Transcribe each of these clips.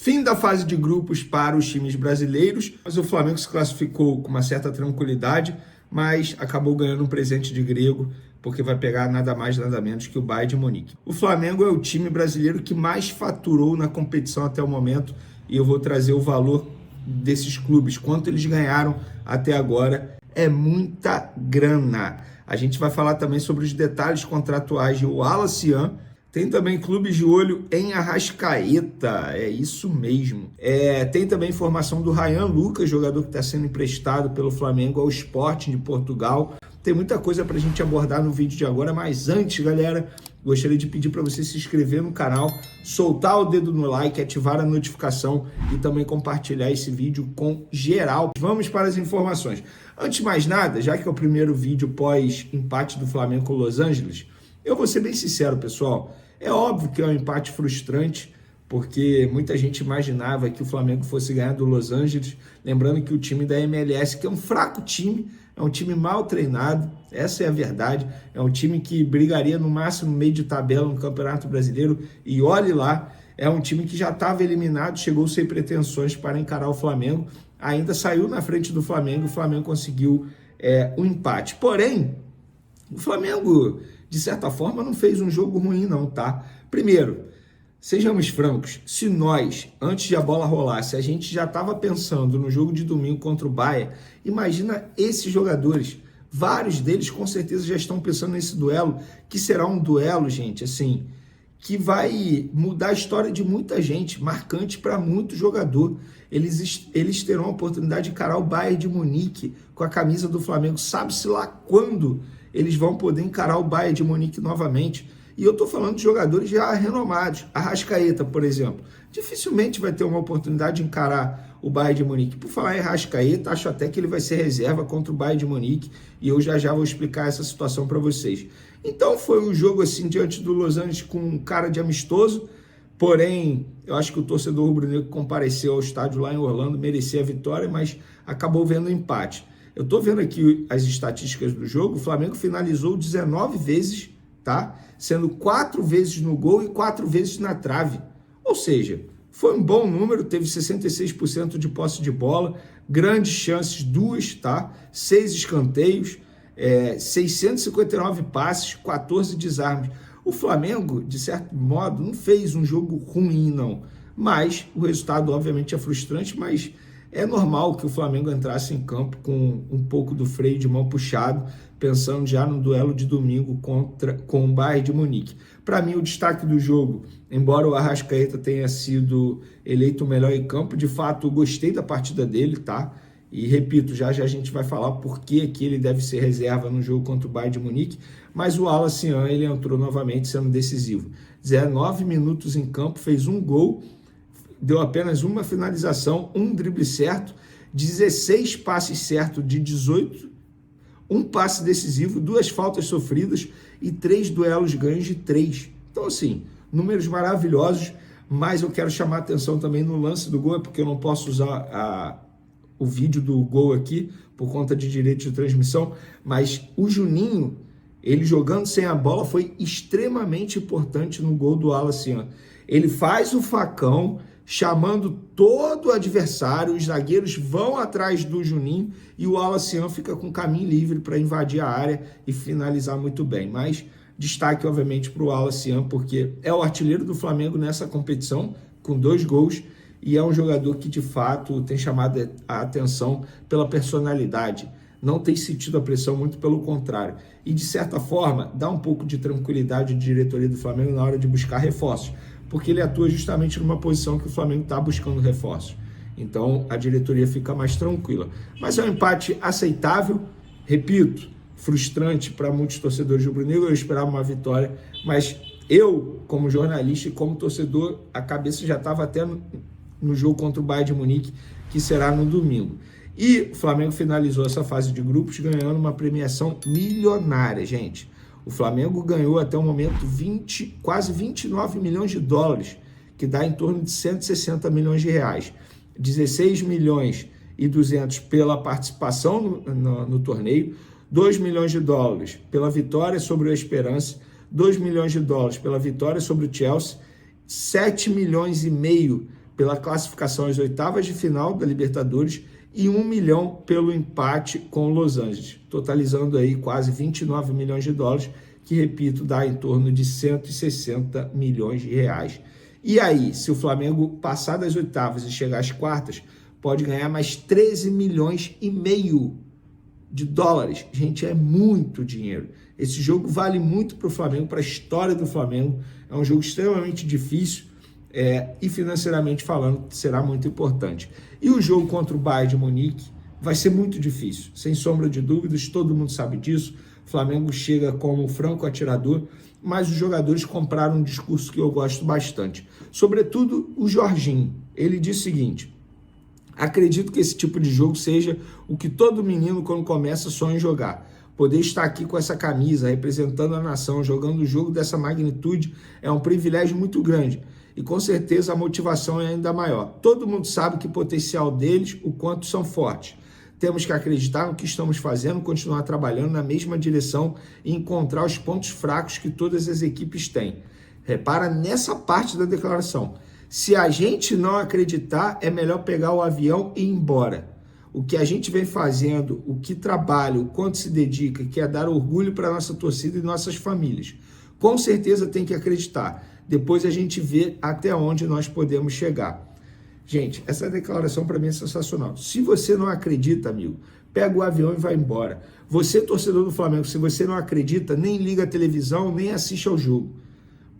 Fim da fase de grupos para os times brasileiros, mas o Flamengo se classificou com uma certa tranquilidade, mas acabou ganhando um presente de grego, porque vai pegar nada mais, nada menos que o Bayern de Munique. O Flamengo é o time brasileiro que mais faturou na competição até o momento, e eu vou trazer o valor desses clubes, quanto eles ganharam até agora. É muita grana. A gente vai falar também sobre os detalhes contratuais de Wallace Yan. Tem também clubes de olho em Arrascaeta, é isso mesmo. Tem também informação do Ryan Lucas, jogador que está sendo emprestado pelo Flamengo ao Sporting de Portugal. Tem muita coisa para a gente abordar no vídeo de agora, mas antes, galera, gostaria de pedir para você se inscrever no canal, soltar o dedo no like, ativar a notificação e também compartilhar esse vídeo com geral. Vamos para as informações. Antes de mais nada, já que é o primeiro vídeo pós-empate do Flamengo com Los Angeles, eu vou ser bem sincero, pessoal. É óbvio que é um empate frustrante, porque muita gente imaginava que o Flamengo fosse ganhar do Los Angeles. Lembrando que o time da MLS, que é um fraco time, é um time mal treinado, essa é a verdade. É um time que brigaria no máximo meio de tabela no Campeonato Brasileiro. E olhe lá, é um time que já estava eliminado, chegou sem pretensões para encarar o Flamengo. Ainda saiu na frente do Flamengo, o Flamengo conseguiu um empate. Porém, o Flamengo, de certa forma, não fez um jogo ruim não, tá? Primeiro, sejamos francos, se nós, antes de a bola rolar, se a gente já estava pensando no jogo de domingo contra o Bayern, imagina esses jogadores, vários deles com certeza já estão pensando nesse duelo, que será um duelo, gente, assim, que vai mudar a história de muita gente, marcante para muito jogador. Eles terão a oportunidade de encarar o Bayern de Munique com a camisa do Flamengo, sabe-se lá quando eles vão poder encarar o Bayern de Munique novamente. E eu estou falando de jogadores já renomados. Arrascaeta, por exemplo, dificilmente vai ter uma oportunidade de encarar o Bayern de Munique. Por falar em Arrascaeta, acho até que ele vai ser reserva contra o Bayern de Munique, e eu já vou explicar essa situação para vocês. Então foi um jogo assim diante do Los Angeles com cara de amistoso, porém eu acho que o torcedor rubro-negro que compareceu ao estádio lá em Orlando merecia a vitória, mas acabou vendo o empate. Eu estou vendo aqui as estatísticas do jogo. O Flamengo finalizou 19 vezes, tá? Sendo 4 vezes no gol e 4 vezes na trave. Ou seja, foi um bom número, teve 66% de posse de bola, grandes chances, 2, tá? 6 escanteios, 659 passes, 14 desarmes. O Flamengo, de certo modo, não fez um jogo ruim, não. Mas o resultado, obviamente, é frustrante, mas é normal que o Flamengo entrasse em campo com um pouco do freio de mão puxado, pensando já no duelo de domingo com o Bayern de Munique. Para mim, o destaque do jogo, embora o Arrascaeta tenha sido eleito o melhor em campo, de fato, eu gostei da partida dele, tá? E repito, já a gente vai falar por que ele deve ser reserva no jogo contra o Bayern de Munique, mas o Wallace Yan, ele entrou novamente sendo decisivo. 19 minutos em campo, fez um gol, deu apenas uma finalização, um drible certo, 16 passes certos de 18, um passe decisivo, 2 faltas sofridas e 3 duelos ganhos de 3. Então, assim, números maravilhosos, mas eu quero chamar a atenção também no lance do gol, porque eu não posso usar o vídeo do gol aqui por conta de direito de transmissão, mas o Juninho, ele jogando sem a bola, foi extremamente importante no gol do Wallace Yan. Ele faz o facão, chamando todo o adversário, os zagueiros vão atrás do Juninho e o Wallace Yan fica com caminho livre para invadir a área e finalizar muito bem. Mas destaque, obviamente, para o Wallace Yan, porque é o artilheiro do Flamengo nessa competição, com 2 gols, e é um jogador que, de fato, tem chamado a atenção pela personalidade. Não tem sentido a pressão, muito pelo contrário. E, de certa forma, dá um pouco de tranquilidade de diretoria do Flamengo na hora de buscar reforços, porque ele atua justamente numa posição que o Flamengo está buscando reforços. Então, a diretoria fica mais tranquila. Mas é um empate aceitável, repito, frustrante para muitos torcedores rubro-negros. Eu esperava uma vitória, mas eu, como jornalista e como torcedor, a cabeça já estava até no jogo contra o Bayern de Munique, que será no domingo. E o Flamengo finalizou essa fase de grupos ganhando uma premiação milionária, gente. O Flamengo ganhou até o momento quase 29 milhões de dólares, que dá em torno de 160 milhões de reais. 16 milhões e 200 pela participação no torneio, 2 milhões de dólares pela vitória sobre o Esperance, 2 milhões de dólares pela vitória sobre o Chelsea, 7 milhões e meio pela classificação às oitavas de final da Libertadores e 1 milhão pelo empate com o Los Angeles, totalizando aí quase 29 milhões de dólares, que, repito, dá em torno de 160 milhões de reais. E aí, se o Flamengo passar das oitavas e chegar às quartas, pode ganhar mais 13 milhões e meio de dólares. Gente, é muito dinheiro. Esse jogo vale muito para o Flamengo, para a história do Flamengo. É um jogo extremamente difícil e financeiramente falando será muito importante. E o jogo contra o Bayern de Munique vai ser muito difícil, sem sombra de dúvidas, todo mundo sabe disso. O Flamengo chega como franco atirador, mas os jogadores compraram um discurso que eu gosto bastante. Sobretudo o Jorginho. Ele diz o seguinte: acredito que esse tipo de jogo seja o que todo menino, quando começa, sonha em jogar. Poder estar aqui com essa camisa, representando a nação, jogando um jogo dessa magnitude, é um privilégio muito grande. E com certeza a motivação é ainda maior. Todo mundo sabe que o potencial deles, o quanto são fortes. Temos que acreditar no que estamos fazendo, continuar trabalhando na mesma direção e encontrar os pontos fracos que todas as equipes têm. Repara nessa parte da declaração. Se a gente não acreditar, é melhor pegar o avião e ir embora. O que a gente vem fazendo, o que trabalha, o quanto se dedica, que é dar orgulho para a nossa torcida e nossas famílias. Com certeza tem que acreditar. Depois a gente vê até onde nós podemos chegar. Gente, essa declaração para mim é sensacional. Se você não acredita, amigo, pega o avião e vai embora. Você, torcedor do Flamengo, se você não acredita, nem liga a televisão, nem assiste ao jogo.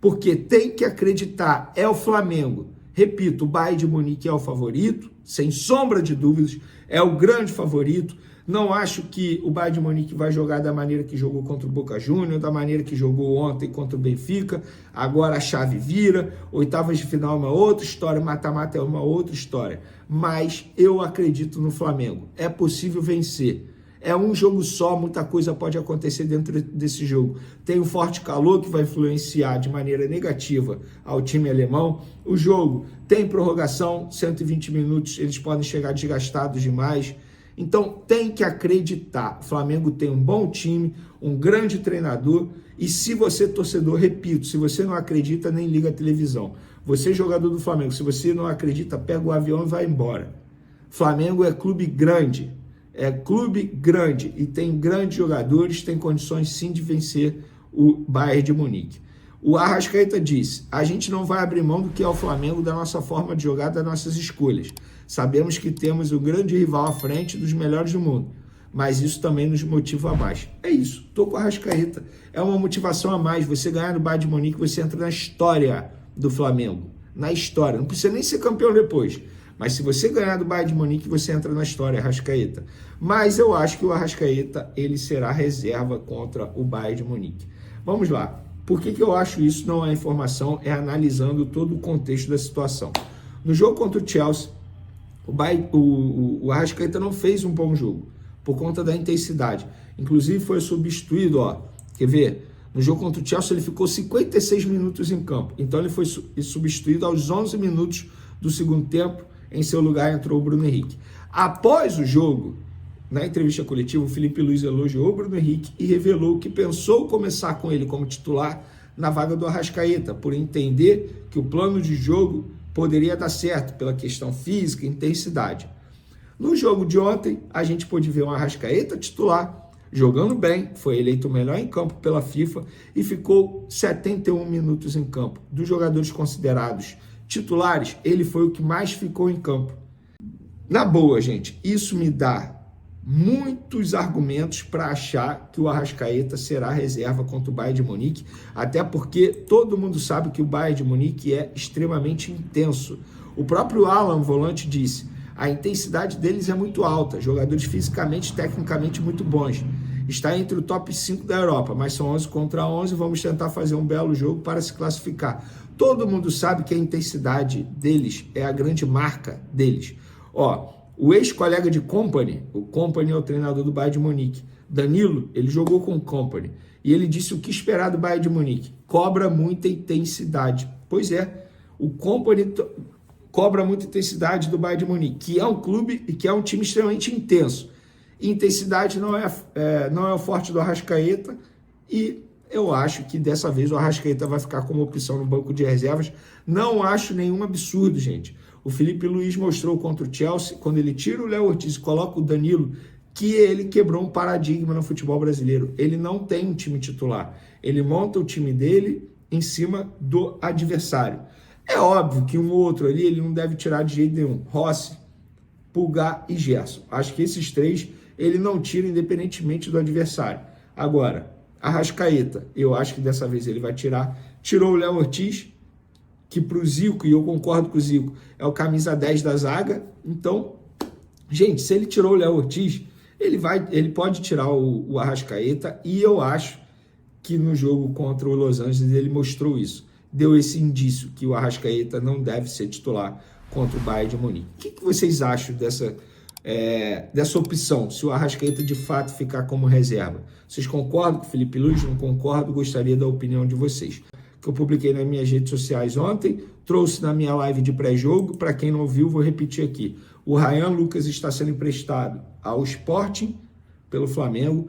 Porque tem que acreditar, é o Flamengo. Repito, o Bayern de Munique é o favorito, sem sombra de dúvidas, é o grande favorito. Não acho que o Bayern de Munique vai jogar da maneira que jogou contra o Boca Juniors, da maneira que jogou ontem contra o Benfica. Agora a chave vira, oitavas de final é uma outra história, mata-mata é uma outra história. Mas eu acredito no Flamengo, é possível vencer. É um jogo só, muita coisa pode acontecer dentro desse jogo. Tem um forte calor que vai influenciar de maneira negativa ao time alemão. O jogo tem prorrogação, 120 minutos, eles podem chegar desgastados demais. Então tem que acreditar. O Flamengo tem um bom time, um grande treinador. E se você, torcedor, repito, se você não acredita, nem liga a televisão. Você, jogador do Flamengo, se você não acredita, pega o avião e vai embora. Flamengo é clube grande. É clube grande e tem grandes jogadores, tem condições sim de vencer o Bayern de Munique. O Arrascaeta disse: a gente não vai abrir mão do que é o Flamengo, da nossa forma de jogar, das nossas escolhas. Sabemos que temos um grande rival à frente dos melhores do mundo, mas isso também nos motiva a mais. É isso, tô com o Arrascaeta. É uma motivação a mais. Você ganhar no Bayern de Munique, você entra na história do Flamengo. Na história. Não precisa nem ser campeão depois. Mas se você ganhar do Bayern de Munique, você entra na história, Arrascaeta. Mas eu acho que o Arrascaeta, ele será reserva contra o Bayern de Munique. Vamos lá. Por que eu acho isso? Não é informação, é analisando todo o contexto da situação. No jogo contra o Chelsea, o Arrascaeta não fez um bom jogo, por conta da intensidade. Inclusive foi substituído, quer ver? No jogo contra o Chelsea ele ficou 56 minutos em campo. Então ele foi substituído aos 11 minutos do segundo tempo. Em seu lugar entrou o Bruno Henrique. Após o jogo, na entrevista coletiva, o Felipe Luiz elogiou o Bruno Henrique e revelou que pensou começar com ele como titular na vaga do Arrascaeta, por entender que o plano de jogo poderia dar certo pela questão física e intensidade. No jogo de ontem, a gente pôde ver um Arrascaeta titular, jogando bem, foi eleito o melhor em campo pela FIFA e ficou 71 minutos em campo. Dos jogadores considerados titulares, ele foi o que mais ficou em campo. Na boa, gente, isso me dá muitos argumentos para achar que o Arrascaeta será reserva contra o Bayern de Munique, até porque todo mundo sabe que o Bayern de Munique é extremamente intenso. O próprio Alan, volante, disse: a intensidade deles é muito alta, jogadores fisicamente e tecnicamente muito bons. Está entre o top 5 da Europa, mas são 11 contra 11, vamos tentar fazer um belo jogo para se classificar. Todo mundo sabe que a intensidade deles é a grande marca deles. O ex-colega de Kompany, o Kompany é o treinador do Bayern de Munique, Danilo, ele jogou com o Kompany, e ele disse o que esperar do Bayern de Munique: cobra muita intensidade. Pois é, o Kompany cobra muita intensidade do Bayern de Munique, que é um clube e que é um time extremamente intenso. Intensidade não é o forte do Arrascaeta, e eu acho que dessa vez o Arrascaeta vai ficar como opção no banco de reservas. Não acho nenhum absurdo, gente. O Felipe Luiz mostrou contra o Chelsea, quando ele tira o Léo Ortiz e coloca o Danilo, que ele quebrou um paradigma no futebol brasileiro. Ele não tem um time titular. Ele monta o time dele em cima do adversário. É óbvio que um outro ali ele não deve tirar de jeito nenhum. Rossi, Pulgar e Gerson. Acho que esses três ele não tira independentemente do adversário. Agora, Arrascaeta, eu acho que dessa vez ele vai tirar. Tirou o Léo Ortiz, que pro Zico, e eu concordo com o Zico, é o camisa 10 da zaga. Então, gente, se ele tirou o Léo Ortiz, ele pode tirar o Arrascaeta, e eu acho que no jogo contra o Los Angeles ele mostrou isso. Deu esse indício que o Arrascaeta não deve ser titular contra o Bayern de Munique. O que vocês acham dessa opção, se o Arrascaeta de fato ficar como reserva? Vocês concordam com o Felipe Luiz? Não concordo? Gostaria da opinião de vocês. Que eu publiquei nas minhas redes sociais ontem, trouxe na minha live de pré-jogo. Para quem não ouviu, vou repetir aqui. O Ryan Lucas está sendo emprestado ao Sporting pelo Flamengo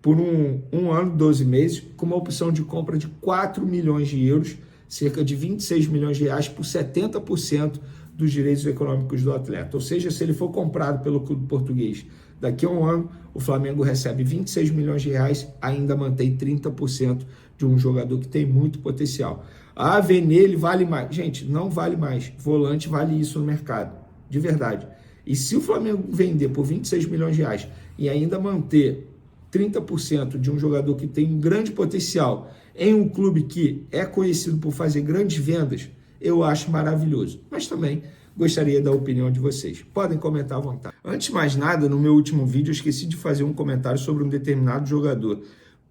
por um ano, 12 meses, com uma opção de compra de 4 milhões de euros, cerca de 26 milhões de reais por 70% dos direitos econômicos do atleta. Ou seja, se ele for comprado pelo clube português daqui a um ano, o Flamengo recebe 26 milhões de reais, ainda mantém 30% de um jogador que tem muito potencial. Ah, Vene, ele vale mais. Gente, não vale mais. Volante vale isso no mercado, de verdade. E se o Flamengo vender por 26 milhões de reais e ainda manter 30% de um jogador que tem um grande potencial em um clube que é conhecido por fazer grandes vendas, eu acho maravilhoso. Mas também gostaria da opinião de vocês. Podem comentar à vontade. Antes de mais nada, no meu último vídeo, eu esqueci de fazer um comentário sobre um determinado jogador.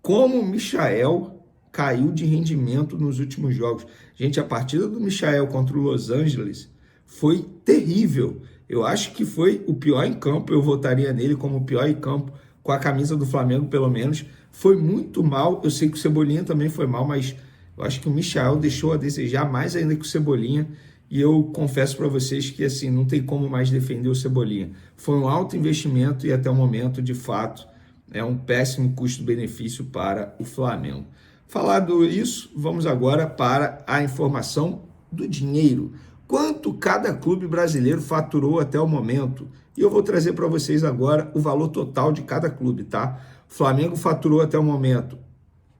Como o Michael caiu de rendimento nos últimos jogos. Gente, a partida do Michael contra o Los Angeles foi terrível. Eu acho que foi o pior em campo. Eu votaria nele como o pior em campo, com a camisa do Flamengo, pelo menos. Foi muito mal. Eu sei que o Cebolinha também foi mal, mas eu acho que o Michael deixou a desejar mais ainda que o Cebolinha. E eu confesso para vocês que assim, não tem como mais defender o Cebolinha. Foi um alto investimento e até o momento, de fato, é um péssimo custo-benefício para o Flamengo. Falado isso, vamos agora para a informação do dinheiro. Quanto cada clube brasileiro faturou até o momento? E eu vou trazer para vocês agora o valor total de cada clube, tá? O Flamengo faturou até o momento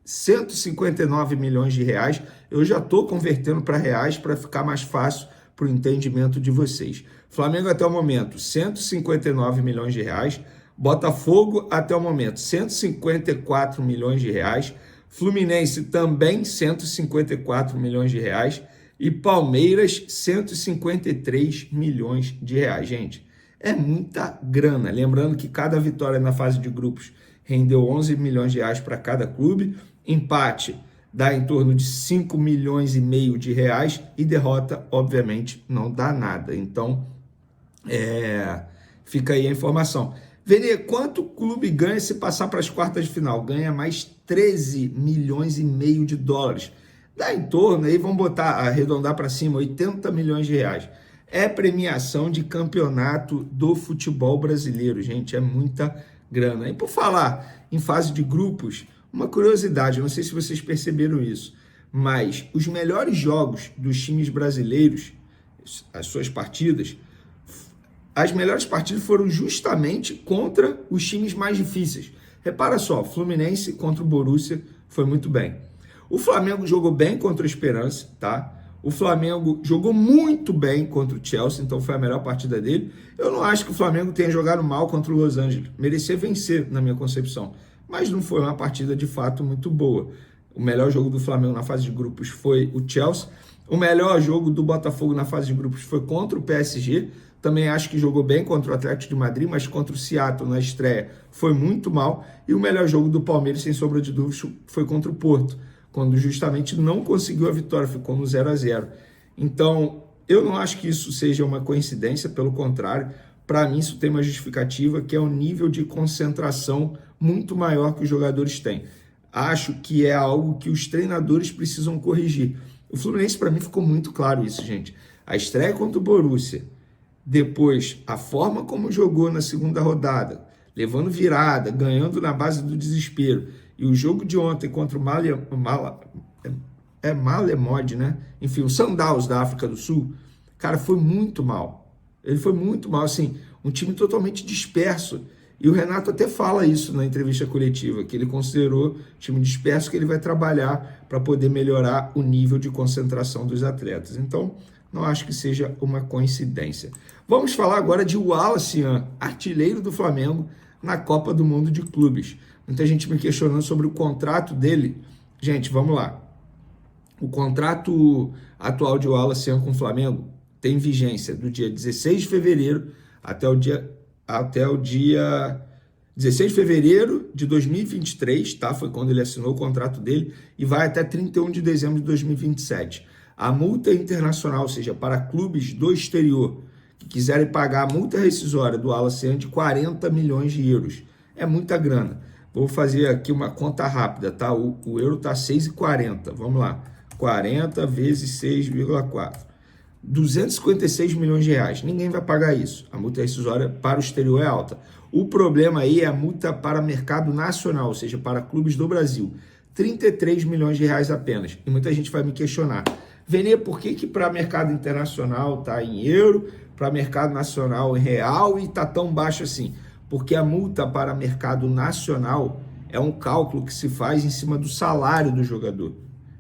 159 milhões de reais. Eu já estou convertendo para reais para ficar mais fácil para o entendimento de vocês. Flamengo até o momento, 159 milhões de reais. Botafogo até o momento, 154 milhões de reais. Fluminense também 154 milhões de reais. E Palmeiras, 153 milhões de reais. Gente, é muita grana. Lembrando que cada vitória na fase de grupos rendeu 11 milhões de reais para cada clube. Empate dá em torno de 5 milhões e meio de reais. E derrota, obviamente, não dá nada. Então, fica aí a informação. Vene, quanto o clube ganha se passar para as quartas de final? Ganha mais 13 milhões e meio de dólares. Dá em torno, aí vamos arredondar para cima, 80 milhões de reais. É premiação de campeonato do futebol brasileiro, gente, é muita grana. E por falar em fase de grupos, uma curiosidade, não sei se vocês perceberam isso, mas os melhores jogos dos times brasileiros, as suas partidas, as melhores partidas foram justamente contra os times mais difíceis. Repara só, Fluminense contra o Borussia foi muito bem. O Flamengo jogou bem contra o Esperance, tá? O Flamengo jogou muito bem contra o Chelsea, então foi a melhor partida dele. Eu não acho que o Flamengo tenha jogado mal contra o Los Angeles. Merecia vencer, na minha concepção. Mas não foi uma partida, de fato, muito boa. O melhor jogo do Flamengo na fase de grupos foi o Chelsea. O melhor jogo do Botafogo na fase de grupos foi contra o PSG. Também acho que jogou bem contra o Atlético de Madrid, mas contra o Seattle na estreia foi muito mal. E o melhor jogo do Palmeiras, sem sombra de dúvidas, foi contra o Porto, quando justamente não conseguiu a vitória, ficou no 0-0. Então, eu não acho que isso seja uma coincidência, pelo contrário, para mim isso tem uma justificativa, que é um nível de concentração muito maior que os jogadores têm. Acho que é algo que os treinadores precisam corrigir. O Fluminense, para mim, ficou muito claro isso, gente. A estreia contra o Borussia, depois a forma como jogou na segunda rodada, levando virada, ganhando na base do desespero, e o jogo de ontem contra o Malemode, né? Enfim, o Sundowns da África do Sul, Cara, foi muito mal. Ele foi muito mal, assim, um time totalmente disperso. E o Renato até fala isso na entrevista coletiva, que ele considerou time disperso, que ele vai trabalhar para poder melhorar o nível de concentração dos atletas. Então, não acho que seja uma coincidência. Vamos falar agora de Wallace Yan, artilheiro do Flamengo na Copa do Mundo de Clubes. Muita gente me questionando sobre o contrato dele. Gente, vamos lá. O contrato atual de Wallace Yan com o Flamengo tem vigência do dia 16 de fevereiro até o dia 16 de fevereiro de 2023, tá? Foi quando ele assinou o contrato dele, e vai até 31 de dezembro de 2027. A multa internacional, ou seja, para clubes do exterior que quiserem pagar a multa rescisória do Wallace Yan de 40 milhões de euros. É muita grana. Vou fazer aqui uma conta rápida, tá? O euro tá 6,40. Vamos lá. 40 vezes 6,4. 256 milhões de reais. Ninguém vai pagar isso. A multa rescisória para o exterior é alta. O problema aí é a multa para mercado nacional, ou seja, para clubes do Brasil. 33 milhões de reais apenas. E muita gente vai me questionar. Vene, por que para mercado internacional está em euro, para mercado nacional em real e está tão baixo assim? Porque a multa para mercado nacional é um cálculo que se faz em cima do salário do jogador.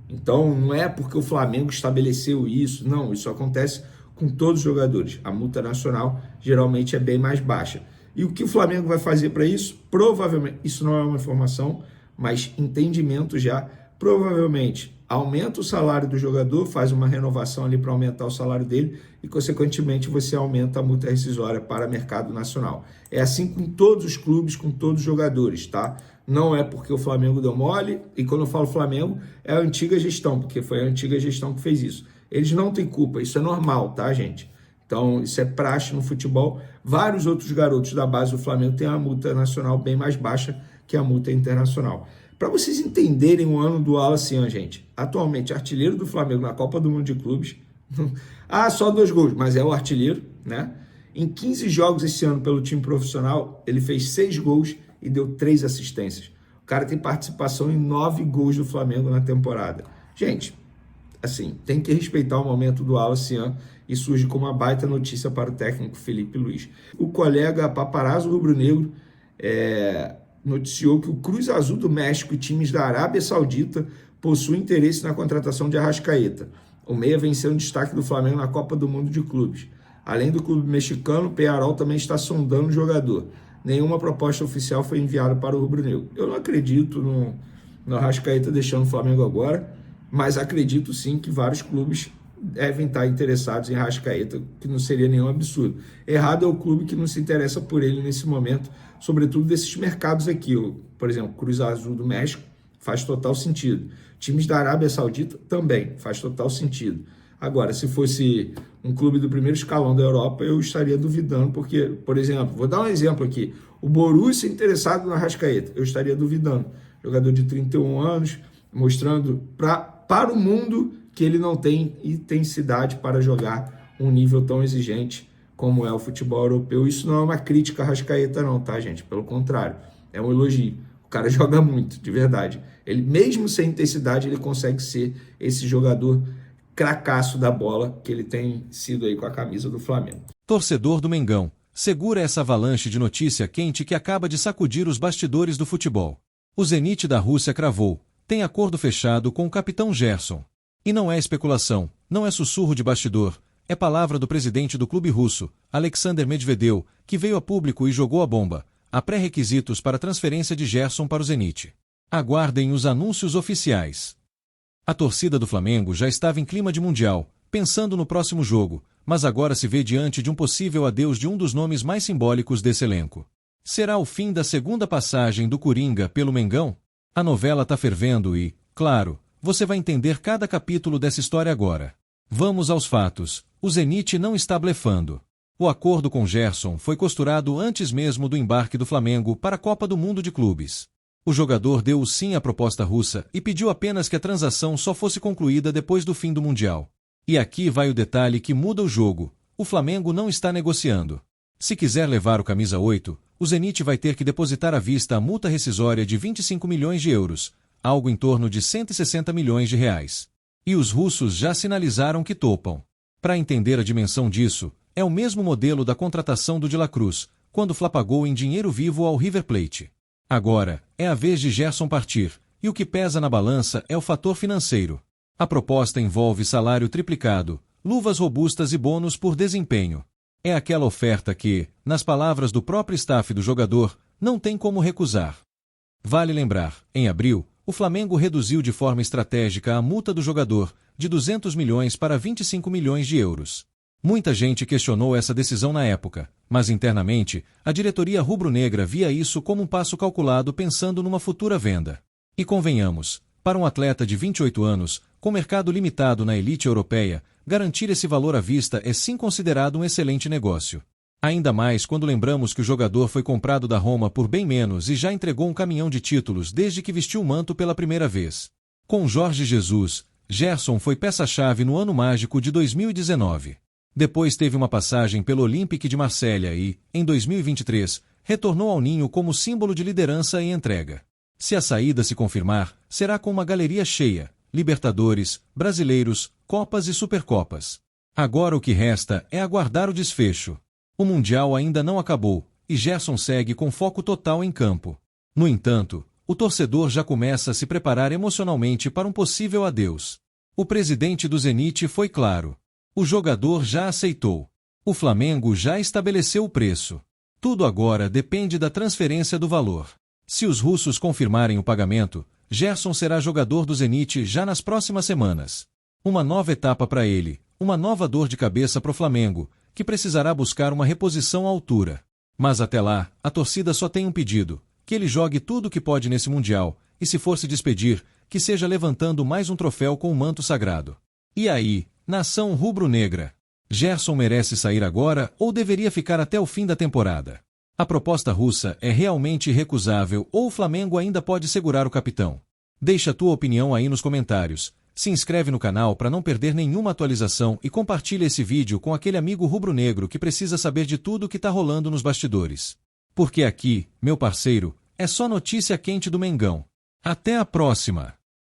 Então, não é porque o Flamengo estabeleceu isso, não, isso acontece com todos os jogadores. A multa nacional geralmente é bem mais baixa. E o que o Flamengo vai fazer para isso? Provavelmente, isso não é uma informação, mas entendimento já, provavelmente aumenta o salário do jogador, faz uma renovação ali para aumentar o salário dele e, consequentemente, você aumenta a multa rescisória para mercado nacional. É assim com todos os clubes, com todos os jogadores, tá? Não é porque o Flamengo deu mole, e quando eu falo Flamengo, é a antiga gestão, porque foi a antiga gestão que fez isso. Eles não têm culpa, isso é normal, tá, gente? Então, isso é praxe no futebol. Vários outros garotos da base do Flamengo têm uma multa nacional bem mais baixa que a multa internacional. Para vocês entenderem o ano do Wallace Yan, gente, atualmente artilheiro do Flamengo na Copa do Mundo de Clubes, só 2 gols, mas é o artilheiro, né? Em 15 jogos esse ano pelo time profissional, ele fez 6 gols e deu 3 assistências. O cara tem participação em 9 gols do Flamengo na temporada. Gente, assim, tem que respeitar o momento do Wallace Yan e surge como uma baita notícia para o técnico Felipe Luiz. O colega paparazzo rubro-negro noticiou que o Cruz Azul do México e times da Arábia Saudita possuem interesse na contratação de Arrascaeta. O meia venceu um destaque do Flamengo na Copa do Mundo de Clubes. Além do clube mexicano, o Peñarol também está sondando o jogador. Nenhuma proposta oficial foi enviada para o rubro-negro. Eu não acredito no Arrascaeta deixando o Flamengo agora, mas acredito sim que vários clubes devem estar interessados em Arrascaeta, que não seria nenhum absurdo. Errado é o clube que não se interessa por ele nesse momento, sobretudo desses mercados aqui. Por exemplo, Cruz Azul do México faz total sentido. Times da Arábia Saudita também faz total sentido. Agora, se fosse um clube do primeiro escalão da Europa, eu estaria duvidando, porque, por exemplo, vou dar um exemplo aqui, o Borussia interessado no Arrascaeta, eu estaria duvidando. Jogador de 31 anos, mostrando para o mundo que ele não tem intensidade para jogar um nível tão exigente como é o futebol europeu. Isso não é uma crítica a Arrascaeta não, tá, gente? Pelo contrário, é um elogio. O cara joga muito, de verdade. Ele, mesmo sem intensidade, ele consegue ser esse jogador cracaço da bola que ele tem sido aí com a camisa do Flamengo. Torcedor do Mengão, segura essa avalanche de notícia quente que acaba de sacudir os bastidores do futebol. O Zenit da Rússia cravou, tem acordo fechado com o capitão Gerson. E não é especulação, não é sussurro de bastidor, é palavra do presidente do clube russo, Alexander Medvedev, que veio a público e jogou a bomba. Há pré-requisitos para a transferência de Gerson para o Zenit. Aguardem os anúncios oficiais. A torcida do Flamengo já estava em clima de mundial, pensando no próximo jogo, mas agora se vê diante de um possível adeus de um dos nomes mais simbólicos desse elenco. Será o fim da segunda passagem do Coringa pelo Mengão? A novela tá fervendo e, claro, você vai entender cada capítulo dessa história agora. Vamos aos fatos. O Zenit não está blefando. O acordo com Gerson foi costurado antes mesmo do embarque do Flamengo para a Copa do Mundo de Clubes. O jogador deu o sim à proposta russa e pediu apenas que a transação só fosse concluída depois do fim do Mundial. E aqui vai o detalhe que muda o jogo. O Flamengo não está negociando. Se quiser levar o camisa 8, o Zenit vai ter que depositar à vista a multa rescisória de 25 milhões de euros, algo em torno de 160 milhões de reais. E os russos já sinalizaram que topam. Para entender a dimensão disso, é o mesmo modelo da contratação do De La Cruz, quando Fla pagou em dinheiro vivo ao River Plate. Agora, é a vez de Gerson partir, e o que pesa na balança é o fator financeiro. A proposta envolve salário triplicado, luvas robustas e bônus por desempenho. É aquela oferta que, nas palavras do próprio staff do jogador, não tem como recusar. Vale lembrar, em abril, o Flamengo reduziu de forma estratégica a multa do jogador, de 200 milhões para 25 milhões de euros. Muita gente questionou essa decisão na época, mas internamente, a diretoria rubro-negra via isso como um passo calculado pensando numa futura venda. E convenhamos, para um atleta de 28 anos, com mercado limitado na elite europeia, garantir esse valor à vista é sim considerado um excelente negócio. Ainda mais quando lembramos que o jogador foi comprado da Roma por bem menos e já entregou um caminhão de títulos desde que vestiu o manto pela primeira vez. Com Jorge Jesus, Gerson foi peça-chave no ano mágico de 2019. Depois teve uma passagem pelo Olympique de Marselha e, em 2023, retornou ao ninho como símbolo de liderança e entrega. Se a saída se confirmar, será com uma galeria cheia, Libertadores, Brasileiros, Copas e Supercopas. Agora o que resta é aguardar o desfecho. O Mundial ainda não acabou, e Gerson segue com foco total em campo. No entanto, o torcedor já começa a se preparar emocionalmente para um possível adeus. O presidente do Zenit foi claro. O jogador já aceitou. O Flamengo já estabeleceu o preço. Tudo agora depende da transferência do valor. Se os russos confirmarem o pagamento, Gerson será jogador do Zenit já nas próximas semanas. Uma nova etapa para ele, uma nova dor de cabeça para o Flamengo, que precisará buscar uma reposição à altura. Mas até lá, a torcida só tem um pedido: que ele jogue tudo o que pode nesse Mundial, e se for se despedir, que seja levantando mais um troféu com o manto sagrado. E aí, nação rubro-negra, Gerson merece sair agora ou deveria ficar até o fim da temporada? A proposta russa é realmente irrecusável ou o Flamengo ainda pode segurar o capitão? Deixa a tua opinião aí nos comentários. Se inscreve no canal para não perder nenhuma atualização e compartilha esse vídeo com aquele amigo rubro-negro que precisa saber de tudo o que está rolando nos bastidores. Porque aqui, meu parceiro, é só notícia quente do Mengão. Até a próxima!